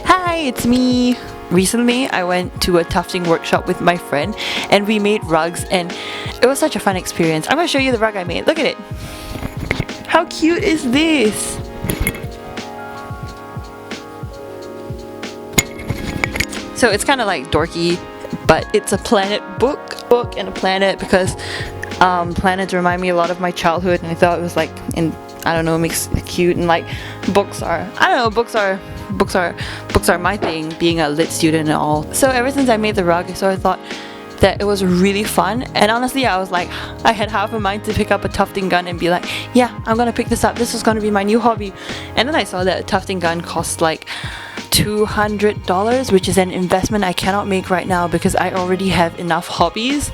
Hi, it's me! Recently, I went to a tufting workshop with my friend and we made rugs and it was such a fun experience. I'm gonna show you the rug I made. Look at it! How cute is this? So it's kind of like dorky, but it's a planet book and a planet because planets remind me a lot of my childhood and I thought it was like, and I don't know, it makes it cute, and like books are my thing, being a lit student and all. So ever since I made the rug, so I thought that it was really fun, and honestly I was like, I had half a mind to pick up a tufting gun and be like, yeah, I'm gonna pick this up, this is gonna be my new hobby. And then I saw that a tufting gun costs like $200, which is an investment I cannot make right now because I already have enough hobbies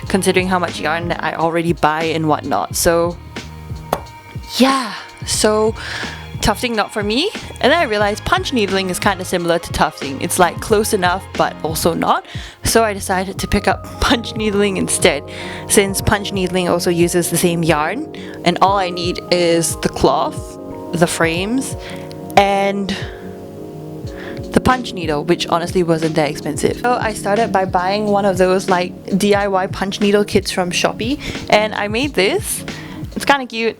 considering how much yarn that I already buy and whatnot. So yeah, so tufting not for me. And then I realized punch needling is kind of similar to tufting. It's like close enough but also not. So I decided to pick up punch needling instead, since punch needling also uses the same yarn and all I need is the cloth, the frames, and the punch needle, which honestly wasn't that expensive. So I started by buying one of those like DIY punch needle kits from Shopee, and I made this. It's kind of cute.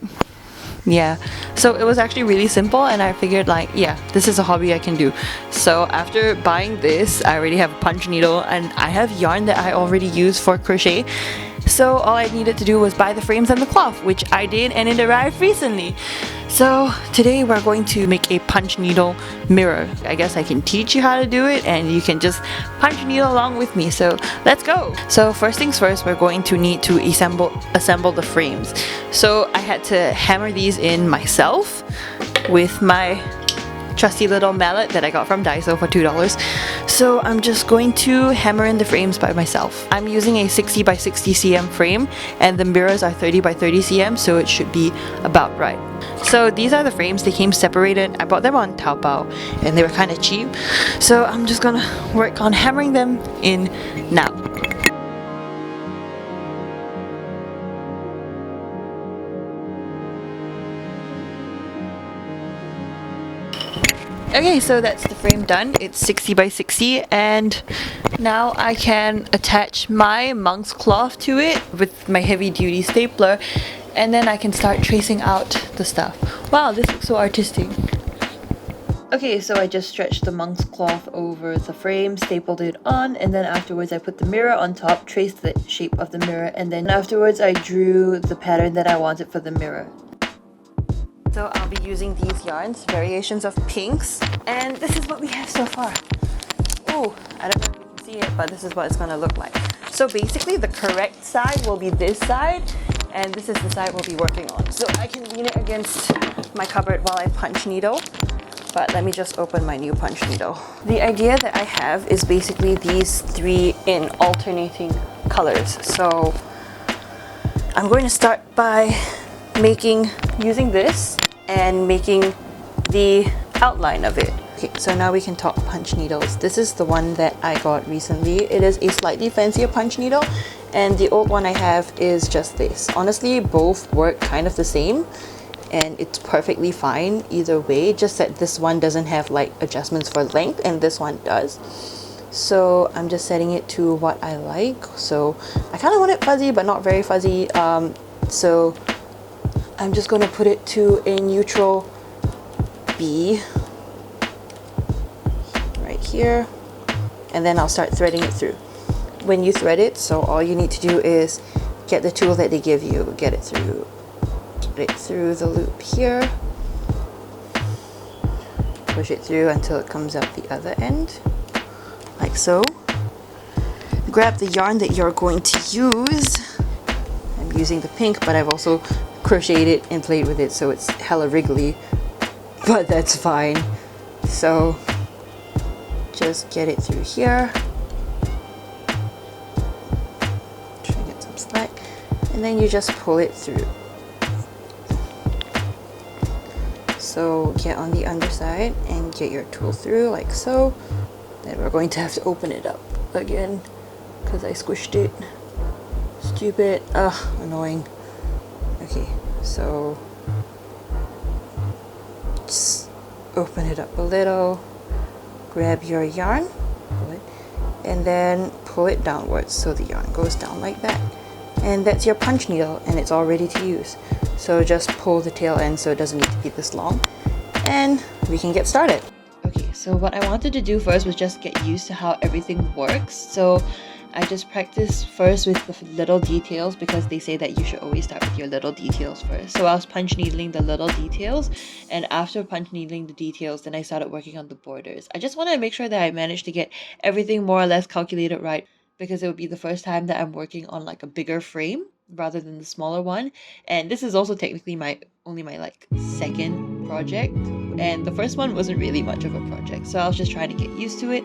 Yeah, so it was actually really simple and I figured like, yeah, this is a hobby I can do. So after buying this, I already have a punch needle and I have yarn that I already use for crochet. So all I needed to do was buy the frames and the cloth, which I did, and it arrived recently. So today we're going to make a punch needle mirror. I guess I can teach you how to do it and you can just punch needle along with me. So let's go! So first things first, we're going to need to assemble the frames. So I had to hammer these in myself with my trusty little mallet that I got from Daiso for $2. So I'm just going to hammer in the frames by myself. I'm using a 60 by 60 cm frame and the mirrors are 30 by 30 cm, so it should be about right. So these are the frames. They came separated. I bought them on Taobao and they were kind of cheap. So I'm just gonna work on hammering them in now. Okay, so that's the frame done. It's 60 by 60 and now I can attach my monk's cloth to it with my heavy duty stapler and then I can start tracing out the stuff. Wow, this looks so artistic. Okay, so I just stretched the monk's cloth over the frame, stapled it on, and then afterwards I put the mirror on top, traced the shape of the mirror, and then afterwards I drew the pattern that I wanted for the mirror. So I'll be using these yarns, variations of pinks, and this is what we have so far. Oh, I don't know if you can see it, but this is what it's gonna look like. So basically the correct side will be this side, and this is the side we'll be working on. So I can lean it against my cupboard while I punch needle, but let me just open my new punch needle. The idea that I have is basically these three in alternating colors. So I'm going to start by using this and making the outline of it. Okay, so now we can talk punch needles. This is the one that I got recently. It is a slightly fancier punch needle, and the old one I have is just this. Honestly, both work kind of the same and it's perfectly fine either way, just that this one doesn't have like adjustments for length and this one does. So I'm just setting it to what I like. So I kind of want it fuzzy but not very fuzzy, so I'm just going to put it to a neutral B right here, and then I'll start threading it through. When you thread it, so all you need to do is get the tool that they give you, get it through the loop here, push it through until it comes out the other end, like so. Grab the yarn that you're going to use. I'm using the pink, but I've also crocheted it and played with it, so it's hella wriggly, but that's fine. So just get it through here, try and get some slack, and then you just pull it through. So get on the underside and get your tool through like so. Then we're going to have to open it up again because I squished it. Stupid. Ugh, annoying. Okay, so just open it up a little, grab your yarn, pull it, and then pull it downwards so the yarn goes down like that. And that's your punch needle, and it's all ready to use. So just pull the tail end so it doesn't need to be this long, and we can get started. Okay, so what I wanted to do first was just get used to how everything works. So I just practiced first with the little details because they say that you should always start with your little details first. So I was punch needling the little details, and after punch needling the details, then I started working on the borders. I just wanted to make sure that I managed to get everything more or less calculated right, because it would be the first time that I'm working on like a bigger frame rather than the smaller one. And this is also technically only my like second project, and the first one wasn't really much of a project, so I was just trying to get used to it.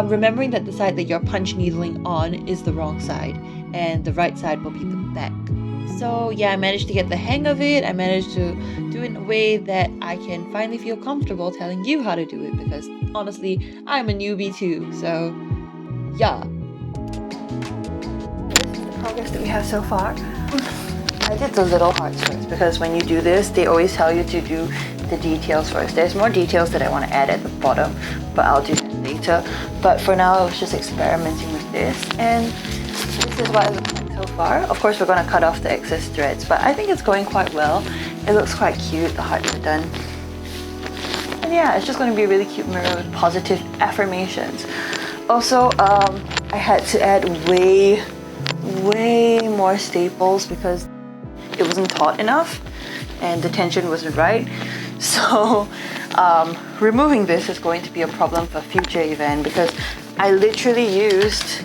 Remembering that the side that you're punch needling on is the wrong side, and the right side will be the back. So yeah, I managed to get the hang of it. I managed to do it in a way that I can finally feel comfortable telling you how to do it, because honestly, I'm a newbie too, so yeah. This is the progress that we have so far. I did the little hearts first because when you do this, they always tell you to do the details first. There's more details that I want to add at the bottom, but I'll do that later. But for now, I was just experimenting with this, and this is what it looks like so far. Of course, we're going to cut off the excess threads, but I think it's going quite well. It looks quite cute. The hearts are done. And yeah, it's just going to be a really cute mirror with positive affirmations. Also, I had to add way more staples because it wasn't taut enough and the tension wasn't right. So removing this is going to be a problem for future event, because I literally used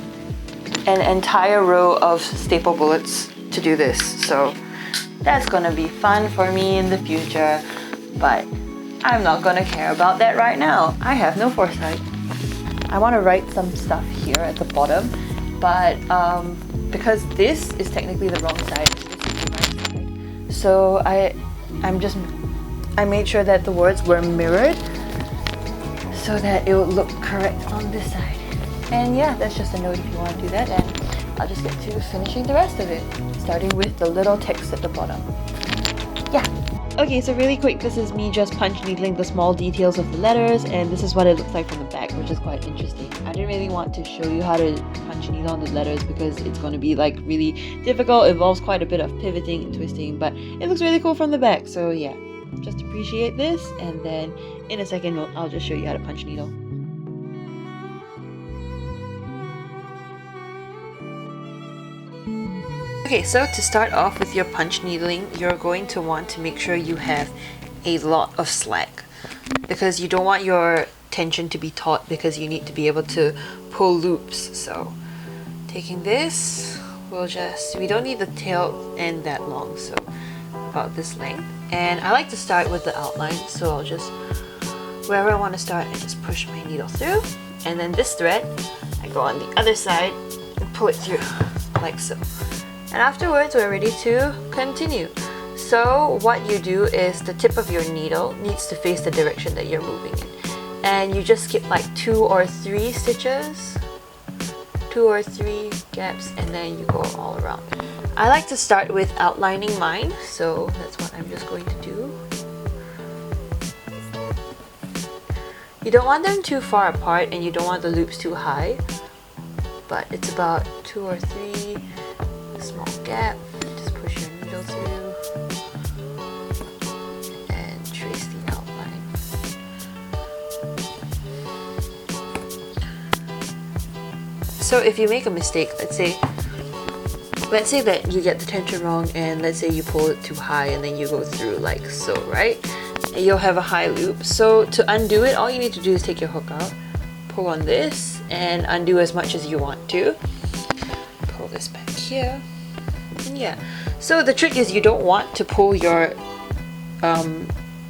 an entire row of staple bullets to do this. So that's gonna be fun for me in the future, but I'm not gonna care about that right now. I have no foresight. I want to write some stuff here at the bottom, but because this is technically the wrong side, so I made sure that the words were mirrored so that it would look correct on this side. And yeah, that's just a note if you want to do that, and I'll just get to finishing the rest of it, starting with the little text at the bottom. Yeah. Okay, so really quick, this is me just punch needling the small details of the letters, and this is what it looks like from the back, which is quite interesting. I didn't really want to show you how to punch needle on the letters because it's going to be like really difficult. It involves quite a bit of pivoting and twisting, but it looks really cool from the back. So yeah, just appreciate this, and then in a second I'll just show you how to punch needle. Okay, so to start off with your punch needling, you're going to want to make sure you have a lot of slack, because you don't want your tension to be taut, because you need to be able to pull loops. So taking this, we don't need the tail end that long, so about this length. And I like to start with the outline, so I'll just, wherever I want to start, I just push my needle through, and then this thread, I go on the other side and pull it through, like so. And afterwards, we're ready to continue. So what you do is the tip of your needle needs to face the direction that you're moving in. And you just skip like 2 or 3 stitches, 2 or 3 gaps, and then you go all around. I like to start with outlining mine, so that's what I'm just going to do. You don't want them too far apart, and you don't want the loops too high, but it's about 2 or 3 small gap. Just push your needle through and trace the outline. So if you make a mistake, let's say that you get the tension wrong, and let's say you pull it too high and then you go through like so, right? And you'll have a high loop. So to undo it, all you need to do is take your hook out, pull on this, and undo as much as you want to. Pull this back here. And yeah, so the trick is you don't want to pull your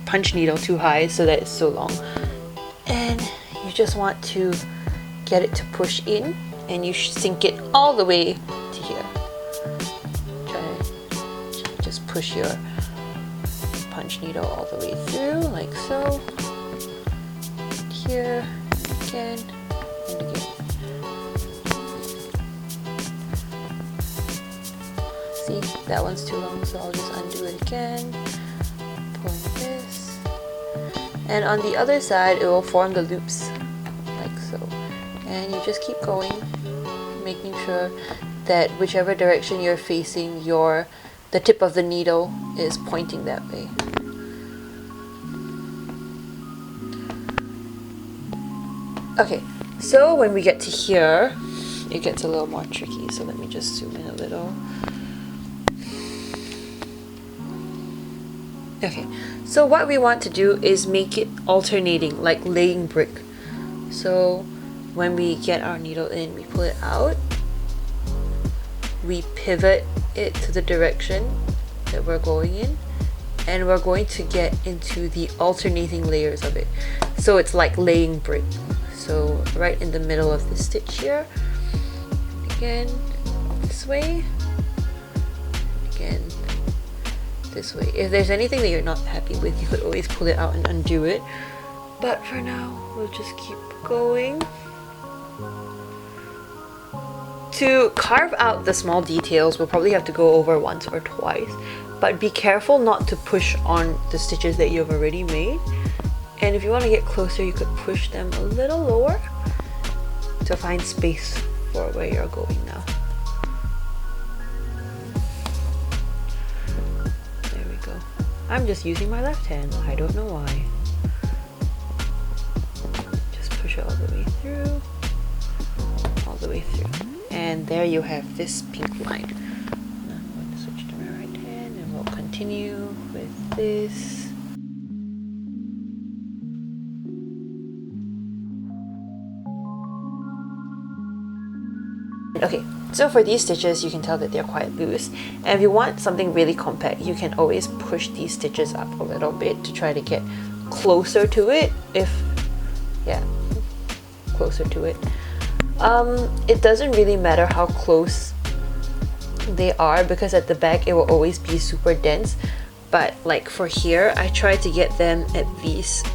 punch needle too high so that it's so long, and you just want to get it to push in, and you sink it all the way to here. Try to just push your punch needle all the way through, like so. Here, again, and again. See, that one's too long, so I'll just undo it again. Pulling this. And on the other side, it will form the loops like so. And you just keep going, making sure that whichever direction you're facing, the tip of the needle is pointing that way. Okay, so when we get to here, it gets a little more tricky, so let me just zoom in a little. Okay, so what we want to do is make it alternating, like laying brick. So when we get our needle in, we pull it out, we pivot it to the direction that we're going in, and we're going to get into the alternating layers of it. So it's like laying brick. So right in the middle of the stitch here, again this way, again this way. If there's anything that you're not happy with, you could always pull it out and undo it, but for now we'll just keep going. To carve out the small details, we'll probably have to go over once or twice, but be careful not to push on the stitches that you've already made. And if you want to get closer, you could push them a little lower to find space for where you're going now. There we go. I'm just using my left hand. I don't know why. Just push it all the way through. All the way through. And there you have this pink line. Now I'm going to switch to my right hand and we'll continue with this. Okay, so for these stitches, you can tell that they're quite loose, and if you want something really compact, you can always push these stitches up a little bit to try to get closer to it. Closer to it. It doesn't really matter how close they are, because at the back it will always be super dense, but like for here, I try to get them at least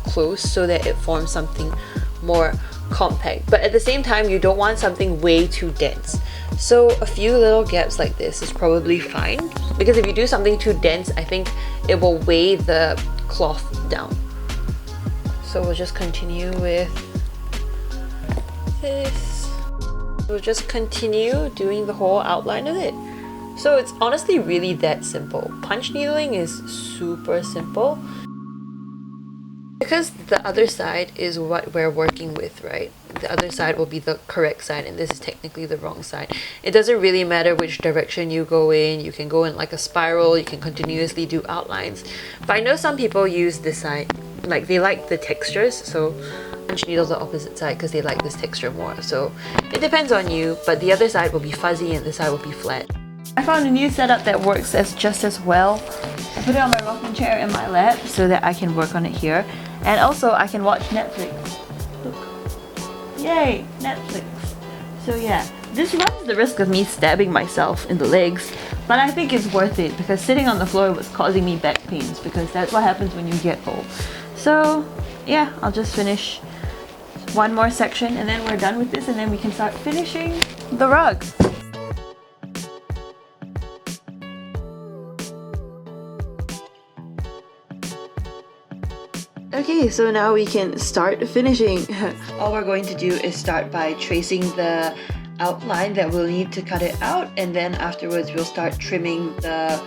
close so that it forms something more compact, but at the same time you don't want something way too dense. So a few little gaps like this is probably fine, because if you do something too dense, I think it will weigh the cloth down. So we'll just continue with this. We'll just continue doing the whole outline of it. So it's honestly really that simple. Punch needling is super simple, because the other side is what we're working with, right? The other side will be the correct side, and this is technically the wrong side. It doesn't really matter which direction you go in. You can go in like a spiral, you can continuously do outlines. But I know some people use this side, like they like the textures, so punch needles the opposite side because they like this texture more. So it depends on you, but the other side will be fuzzy and this side will be flat. I found a new setup that works just as well. I put it on my rocking chair in my lap so that I can work on it here. And also I can watch Netflix. Look. Yay, Netflix. So yeah, this runs the risk of me stabbing myself in the legs, but I think it's worth it because sitting on the floor was causing me back pains, because that's what happens when you get old. So yeah, I'll just finish one more section and then we're done with this, and then we can start finishing the rug. Okay, so now we can start finishing. All we're going to do is start by tracing the outline that we'll need to cut it out, and then afterwards we'll start trimming the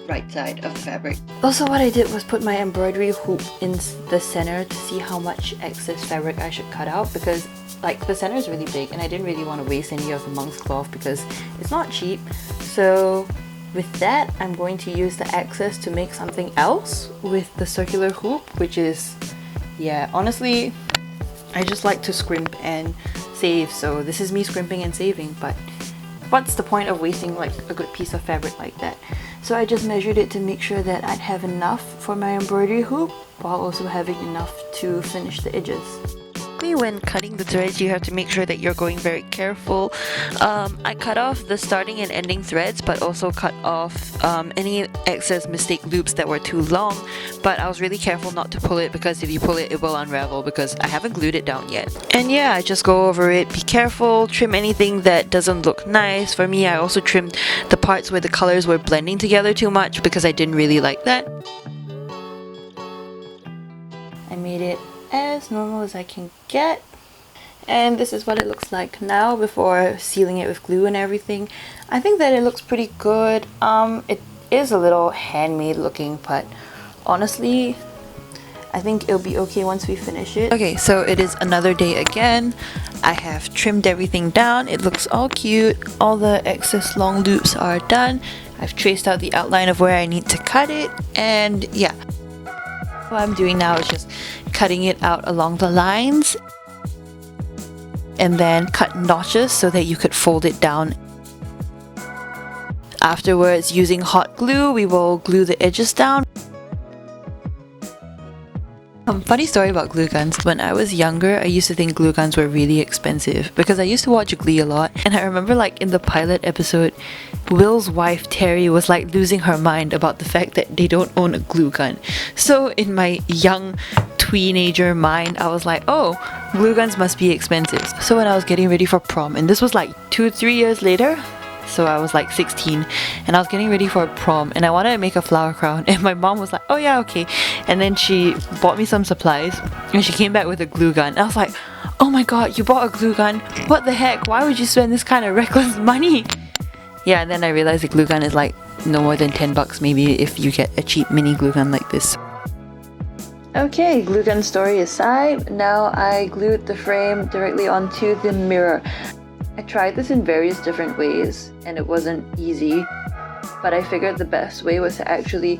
right side of the fabric. Also, what I did was put my embroidery hoop in the center to see how much excess fabric I should cut out, because like the center is really big and I didn't really want to waste any of the monk's cloth because it's not cheap. So with that, I'm going to use the excess to make something else with the circular hoop, which is, yeah, honestly, I just like to scrimp and save, so this is me scrimping and saving, but what's the point of wasting like a good piece of fabric like that? So I just measured it to make sure that I'd have enough for my embroidery hoop while also having enough to finish the edges. When cutting the threads, you have to make sure that you're going very careful. I cut off the starting and ending threads, but also cut off any excess mistake loops that were too long, but I was really careful not to pull it, because if you pull it, it will unravel because I haven't glued it down yet. And yeah, I just go over it, be careful, trim anything that doesn't look nice. For me, I also trimmed the parts where the colors were blending together too much because I didn't really like that. I made it as normal as I can get. And this is what it looks like now before sealing it with glue and everything. I think that it looks pretty good. It is a little handmade looking, but honestly I think it'll be okay once we finish it. Okay, so it is another day again. I have trimmed everything down. It looks all cute. All the excess long loops are done. I've traced out the outline of where I need to cut it, and yeah. What I'm doing now is just cutting it out along the lines and then cut notches so that you could fold it down. Afterwards, using hot glue, we will glue the edges down. Funny story about glue guns. When I was younger, I used to think glue guns were really expensive because I used to watch Glee a lot, and I remember like in the pilot episode, Will's wife Terry was like losing her mind about the fact that they don't own a glue gun. So in my young teenager mind, I was like, oh, glue guns must be expensive. So when I was getting ready for prom, and this was like 2-3 years later, so I was like 16 and I was getting ready for a prom and I wanted to make a flower crown, and my mom was like, oh yeah, okay. And then she bought me some supplies and she came back with a glue gun. And I was like, oh my god, you bought a glue gun? What the heck? Why would you spend this kind of reckless money? Yeah, and then I realized the glue gun is like no more than 10 bucks maybe if you get a cheap mini glue gun like this. Okay, glue gun story aside, now I glued the frame directly onto the mirror. I tried this in various different ways and it wasn't easy, but I figured the best way was to actually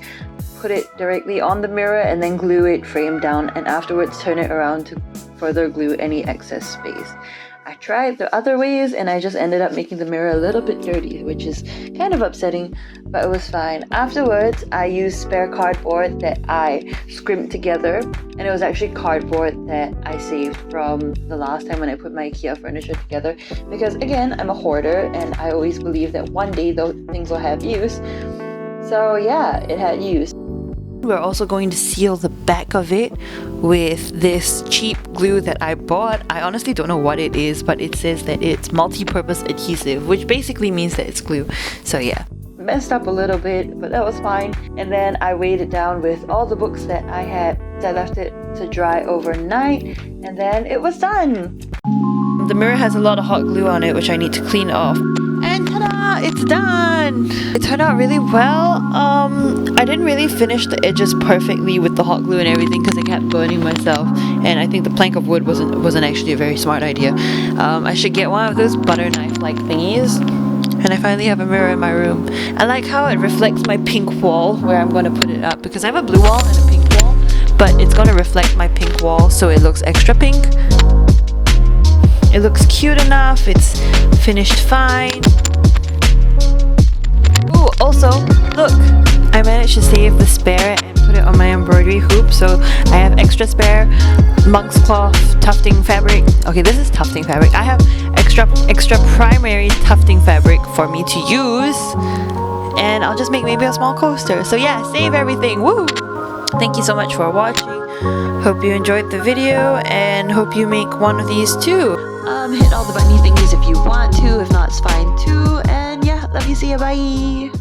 put it directly on the mirror and then glue it frame down, and afterwards turn it around to further glue any excess space. I tried the other ways and I just ended up making the mirror a little bit dirty, which is kind of upsetting, but it was fine. Afterwards, I used spare cardboard that I scrimped together, and it was actually cardboard that I saved from the last time when I put my IKEA furniture together, because again, I'm a hoarder and I always believe that one day those things will have use. So yeah, it had use. We're also going to seal the back of it with this cheap glue that I bought. I honestly don't know what it is, but it says that it's multi-purpose adhesive, which basically means that it's glue. So yeah, messed up a little bit, but that was fine. And then I weighed it down with all the books that I had. I left it to dry overnight and then it was done. The mirror has a lot of hot glue on it, which I need to clean off. And ta-da! It's done! It turned out really well. I didn't really finish the edges perfectly with the hot glue and everything because I kept burning myself, and I think the plank of wood wasn't actually a very smart idea. I should get one of those butter knife-like thingies. And I finally have a mirror in my room. I like how it reflects my pink wall where I'm going to put it up, because I have a blue wall and a pink wall, but it's going to reflect my pink wall so it looks extra pink. It looks cute enough, it's finished fine. Ooh, also, look! I managed to save the spare and put it on my embroidery hoop, so I have extra spare monk's cloth tufting fabric. Okay, this is tufting fabric. I have extra primary tufting fabric for me to use, and I'll just make maybe a small coaster. So yeah, save everything, woo! Thank you so much for watching. Hope you enjoyed the video and hope you make one of these too. Hit all the bunny thingies if you want to, if not it's fine too, and yeah, love you, see ya, bye!